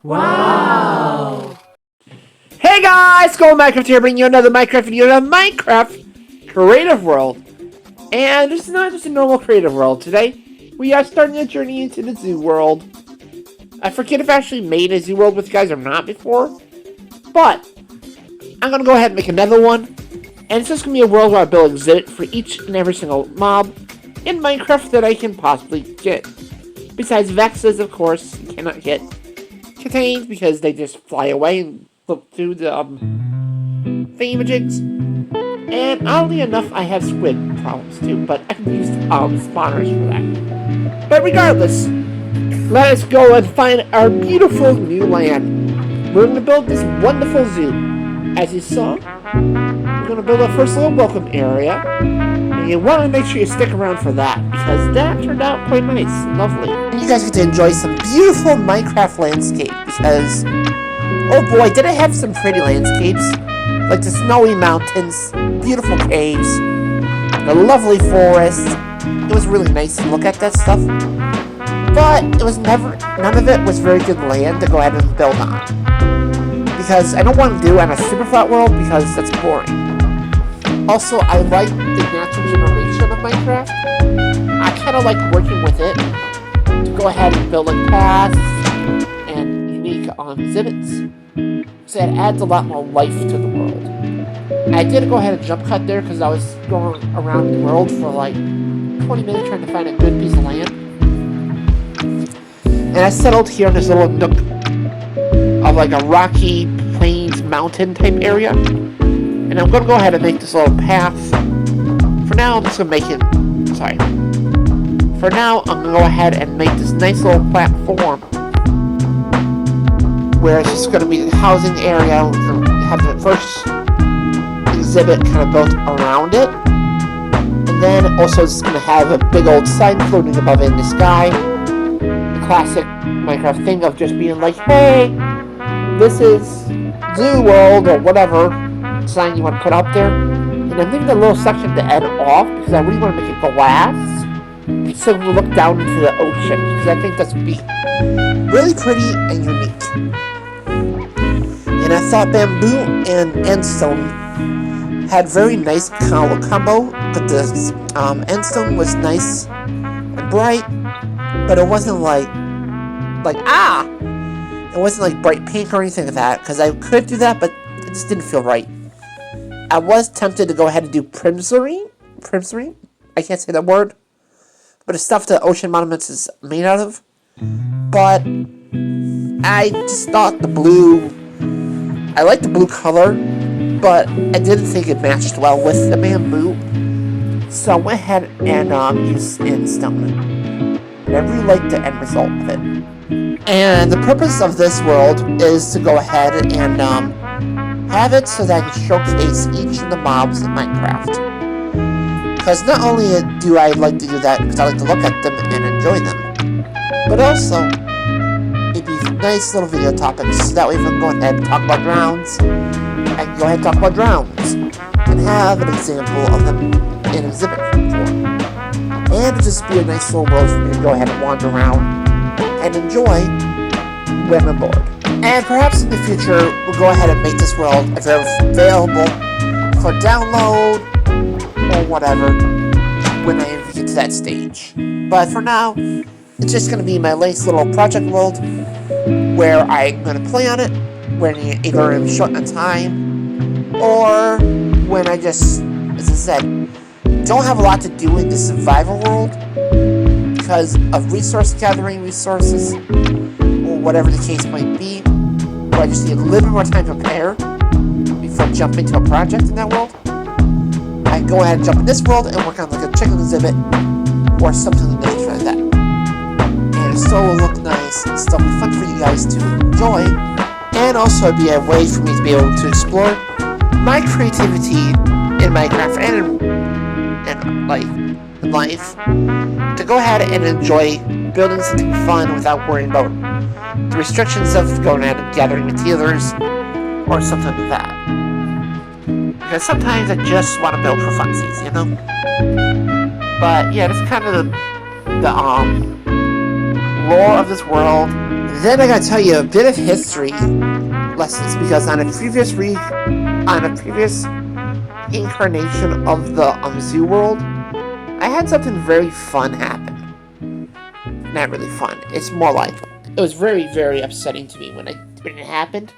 Wow! Hey guys, Go Minecraft here, bringing you another Minecraft video, the Minecraft Creative World. And this is not just a normal creative world. Today, we are starting a journey into the zoo world. I forget if I actually made a zoo world with you guys or not before, but I'm going to go ahead and make another one. And it's just going to be a world where I build an exhibit for each and every single mob in Minecraft that I can possibly get. Besides Vexes, of course, you cannot get contained because they just fly away and look through the thingamajigs. And oddly enough, I have squid problems too, but I can use spawners for that. But regardless, let us go and find our beautiful new land. We're going to build this wonderful zoo. As you saw, we're going to build our first little welcome area. And you want to make sure you stick around for that, because that turned out quite nice and lovely. And you guys get to enjoy some beautiful Minecraft landscape, because, oh boy, did I have some pretty landscapes. Like the snowy mountains, beautiful caves, the lovely forest. It was really nice to look at that stuff. But it was none of it was very good land to go ahead and build on. Because I don't want to do it on a super flat world, because that's boring. Also, I like the natural generation of Minecraft. I kind of like working with it to go ahead and build like paths and unique exhibits. So it adds a lot more life to the world. I did go ahead and jump cut there because I was going around the world for like 20 minutes trying to find a good piece of land. And I settled here in this little nook of like a rocky plains mountain type area. And I'm going to go ahead and make this little path. For now, I'm just going to make it... Sorry. For now, I'm going to go ahead and make this nice little platform where it's just going to be the housing area. We're going to have the first exhibit kind of built around it. And then also it's going to have a big old sign floating above it in the sky. The classic Minecraft thing of just being like, hey, this is Zoo World or whatever sign you want to put up there. And I'm leaving a little section to end off because I really want to make it glass so we look down into the ocean, because I think that's would be really pretty and unique. And I thought bamboo and endstone had very nice combo, but the endstone was nice and bright, but it wasn't like it wasn't like bright pink or anything like that, because I could do that, but it just didn't feel right. I was tempted to go ahead and do primsary, I can't say that word, but it's stuff that Ocean Monuments is made out of. But I just thought the blue, I like the blue color, but I didn't think it matched well with the bamboo. So I went ahead and used endstone. And I really liked the end result of it. And the purpose of this world is to go ahead and have it so that I can showcase each of the mobs in Minecraft. Because not only do I like to do that because I like to look at them and enjoy them, but also it'd be nice little video topics. That way if I'm going ahead and talk about drowns, I can go ahead and talk about drowns and have an example of them in an exhibit form. And it'd just be a nice little world for me to go ahead and wander around and enjoy when I'm bored. And perhaps in the future, we'll go ahead and make this world available for download or whatever when I get to that stage. But for now, it's just going to be my nice little project world where I'm going to play on it when either I'm short on time or when I just, as I said, don't have a lot to do in the survival world because of resource gathering resources or whatever the case might be. Or I just need a little bit more time to prepare before jumping into a project in that world. I can go ahead and jump in this world and work on like a chicken exhibit or something of the nature like that. And it still will look nice and still be fun for you guys to enjoy. And also it'd be a way for me to be able to explore my creativity in Minecraft and in life to go ahead and enjoy building something fun without worrying about the restrictions of going ahead and gathering materials or something like that. Because sometimes I just want to build for funsies, you know? But yeah, that's kind of the lore of this world, Then I gotta tell you a bit of history lessons, because on a previous incarnation of the zoo world, I had something very fun happen. Not really fun. It's more like it was very, very upsetting to me when it happened.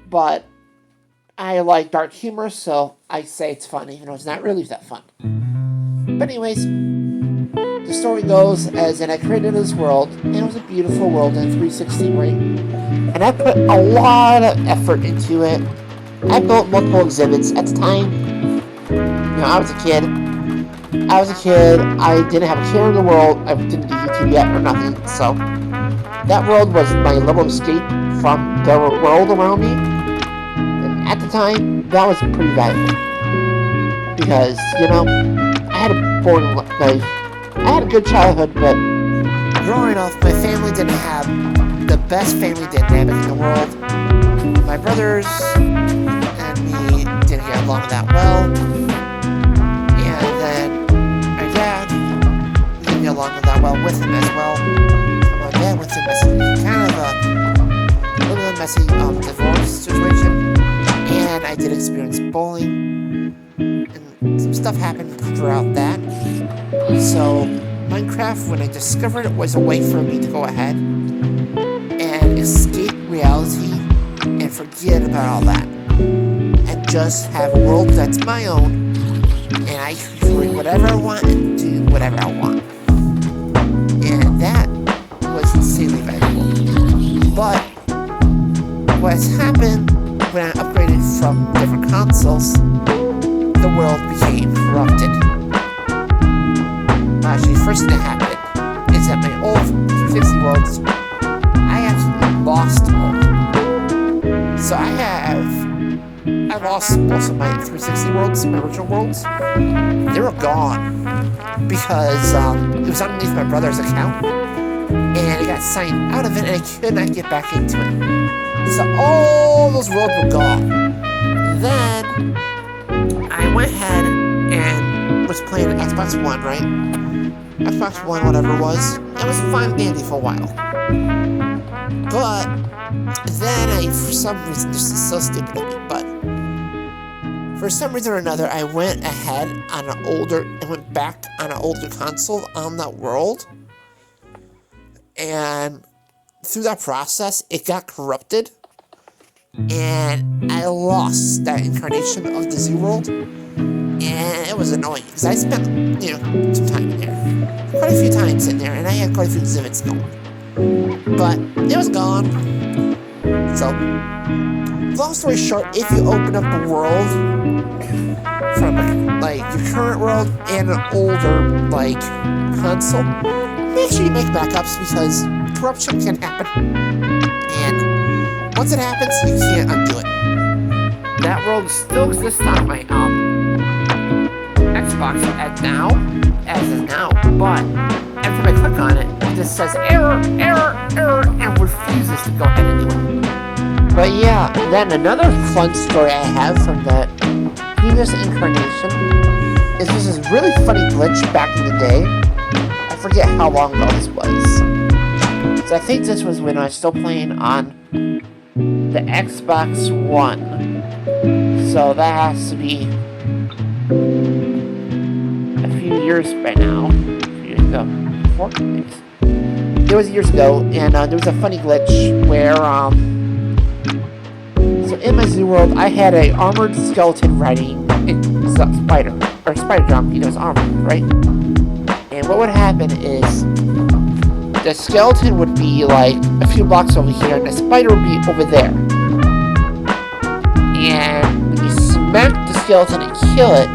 But I like dark humor, so I say it's fun, even though it's not really that fun. But anyways, the story goes as I created this world, and it was a beautiful world in 360 ring, and I put a lot of effort into it. I built multiple exhibits at the time. I was a kid. I didn't have a care in the world. I didn't do YouTube yet or nothing. So that world was my level of escape from the world around me. And at the time, that was pretty valuable. Because, I had a boring life. I had a good childhood, but growing up, my family didn't have the best family dynamic in the world. My brothers and me didn't get along that well. And then my dad, we didn't get along that well with him as well. My dad went through a little bit of messy divorce situation. And I did experience bullying. And some stuff happened throughout that. So Minecraft, when I discovered it, was a way for me to go ahead and escape reality and forget about all that and just have a world that's my own, and I can create whatever I want and do whatever I want. And that was insanely valuable. But what has happened when I upgraded from different consoles, the world became corrupted. Actually, first thing that happened is that my old 360 worlds, I actually lost all. So I lost most of my 360 worlds, my original worlds. They were gone because it was underneath my brother's account, and I got signed out of it, and I could not get back into it. So all those worlds were gone. Then I went ahead and was playing Xbox One, right? Xbox One, whatever it was fine and dandy for a while. But then for some reason, this is so stupid of me, but for some reason or another, I went back on an older console on that world, and through that process, it got corrupted, and I lost that incarnation of the zoo world. And it was annoying, because I spent, some time in there. Quite a few times in there, and I had quite a few exhibits going. But it was gone. So, long story short, if you open up the world from, your current world and an older, console, make sure you make backups, because corruption can happen. And once it happens, you can't undo it. That world still exists on my, Xbox as of now, but every time I click on it, it just says error, and refuses to go ahead and do it. But yeah, then another fun story I have from that previous incarnation is this is really funny glitch back in the day. I forget how long ago this was. So I think this was when I was still playing on the Xbox One. So that has to be a few years by now. A few years ago. 4 years. It was years ago, and there was a funny glitch where, so in my zoo world, I had a armored skeleton riding a spider jump. He was armored, right? And what would happen is the skeleton would be a few blocks over here, and the spider would be over there. And when you smack the skeleton and kill it,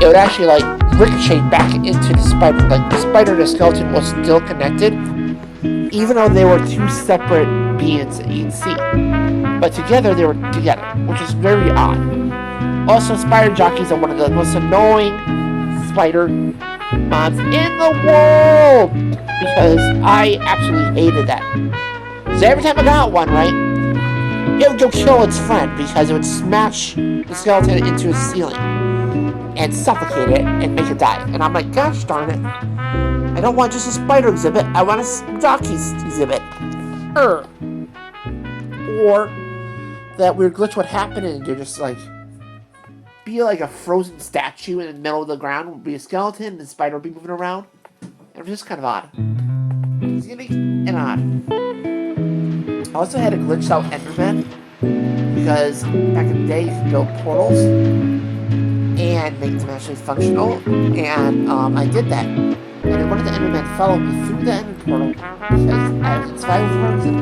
it would actually ricochet back into the spider. The spider and the skeleton was still connected, even though they were two separate beings that you can see. But together, they were together, which is very odd. Also, spider jockeys are one of the most annoying spider mobs in the world, because I absolutely hated that. So every time I got one, right, it would go kill its friend, because it would smash the skeleton into the ceiling and suffocate it and make it die. And I'm like, gosh darn it, I don't want just a spider exhibit. I want a jockey exhibit. Or that weird glitch would happen and you're just like, be like a frozen statue in the middle of the ground, would be a skeleton, and the spider would be moving around. It was just kind of odd. It's unique and odd. I also had a glitched out Enderman, because back in the day you could build portals and make them actually functional, and I did that. And then one of the Endermen followed me through the Ender portal because I was in survival frozen,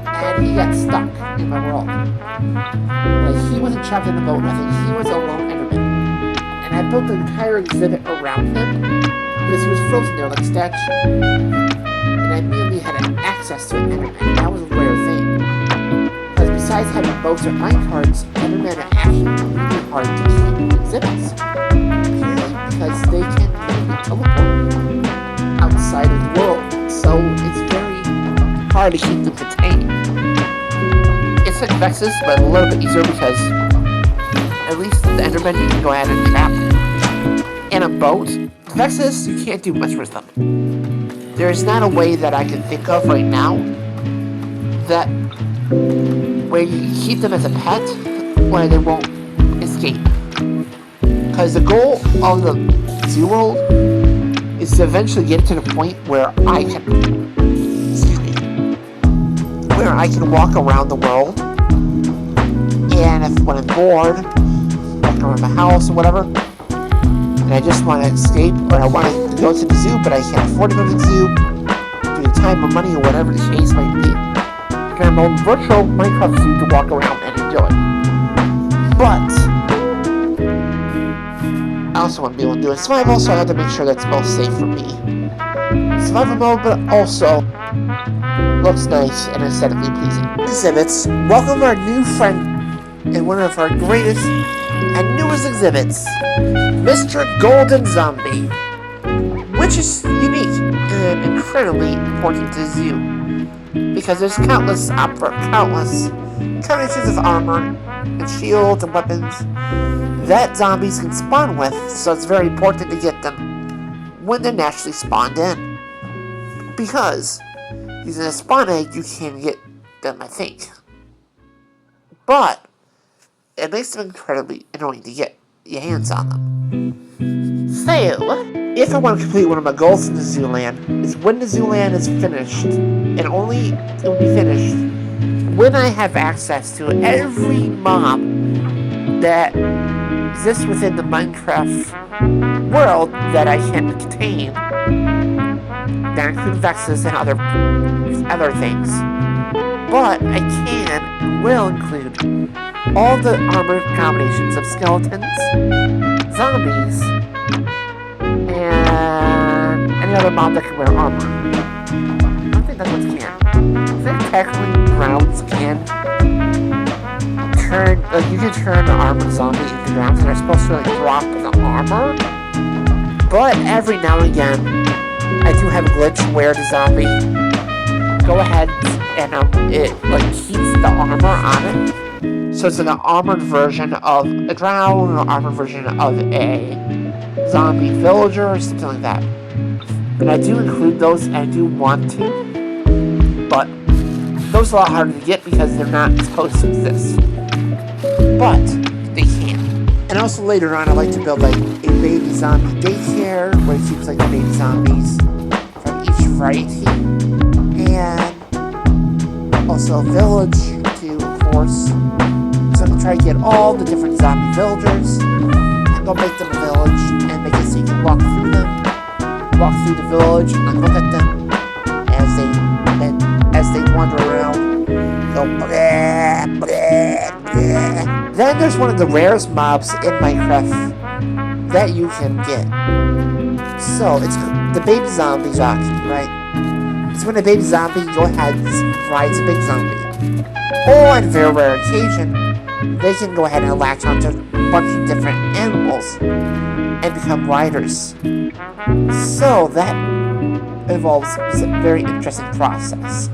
and he got stuck in my world. Like, he wasn't trapped in a boat, nothing. He was a lone Enderman. And I built the entire exhibit around him because he was frozen there like a statue. And I immediately had access to an Enderman. That was a rare thing. Because besides having boats or minecarts, Endermen are actually really hard to keep exhibits. Purely because they can really teleport outside of the world. So it's very hard to keep them contained. It's like Vexus, but a little bit easier because at least the Endermen you can go ahead and trap in a boat. Vexus, you can't do much with them. There's not a way that I can think of right now that where you can keep them as a pet where they won't escape. Because the goal of the Zoo World is to eventually get to the point where I can walk around the world, and if when I'm bored, walking around my house or whatever, and I just want to escape, or I want to go to the zoo, but I can't afford to go to the zoo due to time or money or whatever the case might be, I can have my own virtual Minecraft zoo to walk around and enjoy. But I also want to be able to do it in survival, so I have to make sure that's both safe for me. Survival mode, but also looks nice and aesthetically pleasing. Exhibits. Welcome our new friend and one of our greatest and newest exhibits, Mr. Golden Zombie, which is unique and incredibly important to the zoo because there's countless combinations of armor and shields and weapons that zombies can spawn with, so it's very important to get them when they're naturally spawned in. Because using a spawn egg, you can get them, I think. But it makes them incredibly annoying to get your hands on them. So, if I want to complete one of my goals in the zoo land, is when the zoo land is finished, and only it will be finished when I have access to every mob that exists within the Minecraft world that I can contain. That includes Vexus and other things. But I can and will include all the armor combinations of skeletons, zombies, and any other mob that can wear armor. I don't think that's what can. I think technically rounds can turn, you can turn the armored zombie into rounds that are supposed to drop the armor. But every now and again, I do have a glitch where the zombie go ahead and it keeps the armor on it. So it's like an armored version of a drow, or an armored version of a zombie villager, or something like that. And I do include those, and I do want to, but those are a lot harder to get because they're not supposed to exist. But they can. And also later on, I like to build a baby zombie daycare where it keeps the baby zombies from each variety, and also a village too, of course. So I'm gonna try to get all the different zombie villagers and go make them a village and make it so you can walk through the village and look at them as they wander around. Go bleh, bleh, bleh. Then there's one of the rarest mobs in Minecraft that you can get. So it's the baby zombie jockey, right? So when a baby zombie, go ahead and rides a big zombie. Or on a very rare occasion, they can go ahead and latch onto a bunch of different animals and become riders. So that involves a very interesting process.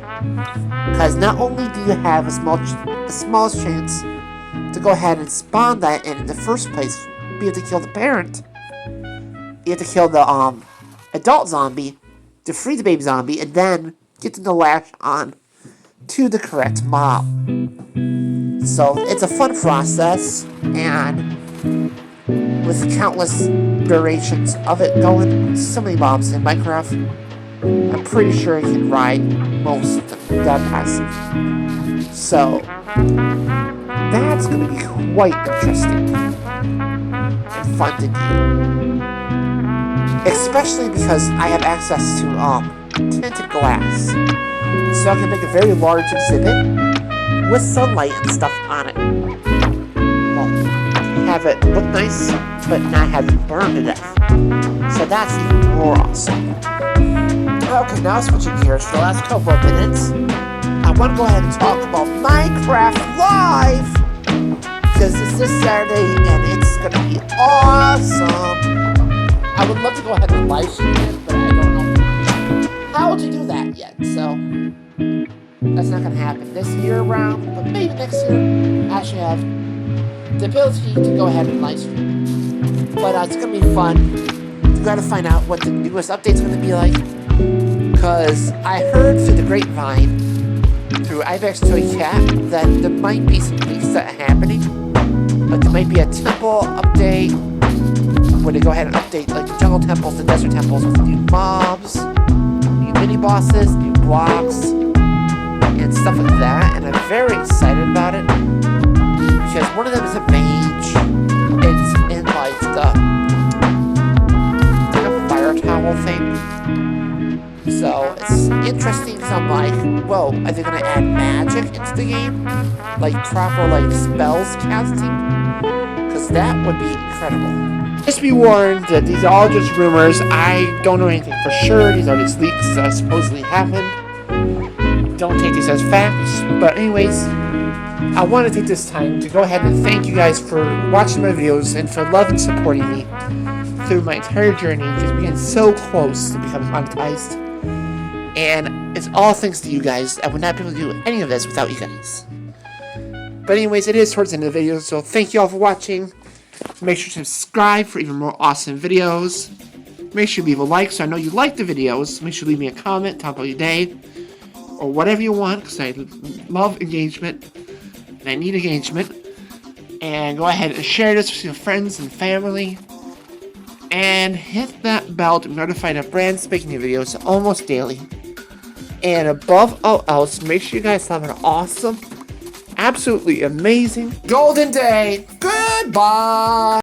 Because not only do you have the smallest chance to go ahead and spawn that in the first place, you have to kill the parent, you have to kill the adult zombie, to free the baby zombie and then get them to latch on to the correct mob. So it's a fun process, and with countless durations of it going, so many mobs in Minecraft, I'm pretty sure you can ride most of them that passive. So that's going to be quite interesting and fun to do. Especially because I have access to tinted glass. So I can make a very large exhibit with sunlight and stuff on it. Well, have it look nice, but not have it burn to death. So that's even more awesome. Okay, now switching gears for the last couple of minutes, I want to go ahead and talk about Minecraft Live! Because it's this Saturday and it's going to be awesome! I would love to go ahead and live stream it, but I don't know how to do that yet, so that's not going to happen this year around, but maybe next year I should have the ability to go ahead and live stream. But it's going to be fun. You got to find out what the newest update's going to be like, because I heard through the grapevine, through Ibex Toy Cat, that there might be some things that are happening. Like there might be a temple update, where they go ahead and update like the jungle temples and desert temples with new mobs, new mini bosses, new blocks, and stuff like that. And I'm very excited about it because one of them is a mage. It's in like the fire towel thing. So it's interesting because I'm like, whoa, are they gonna add magic into the game? Like proper like spells casting? Because that would be incredible. Just be warned that these are all just rumors. I don't know anything for sure. These are just leaks that supposedly happened. Don't take these as facts. But anyways, I want to take this time to go ahead and thank you guys for watching my videos and for love and supporting me through my entire journey, because we're getting so close to becoming monetized. And it's all thanks to you guys. I would not be able to do any of this without you guys. But anyways, it is towards the end of the video, so thank you all for watching. Make sure to subscribe for even more awesome videos. Make sure to leave a like so I know you like the videos. Make sure to leave me a comment, talk about your day, or whatever you want, because I love engagement, and I need engagement. And go ahead and share this with your friends and family. And hit that bell to be notified of brand spanking new videos almost daily. And above all else, make sure you guys have an awesome, absolutely amazing golden day. Goodbye!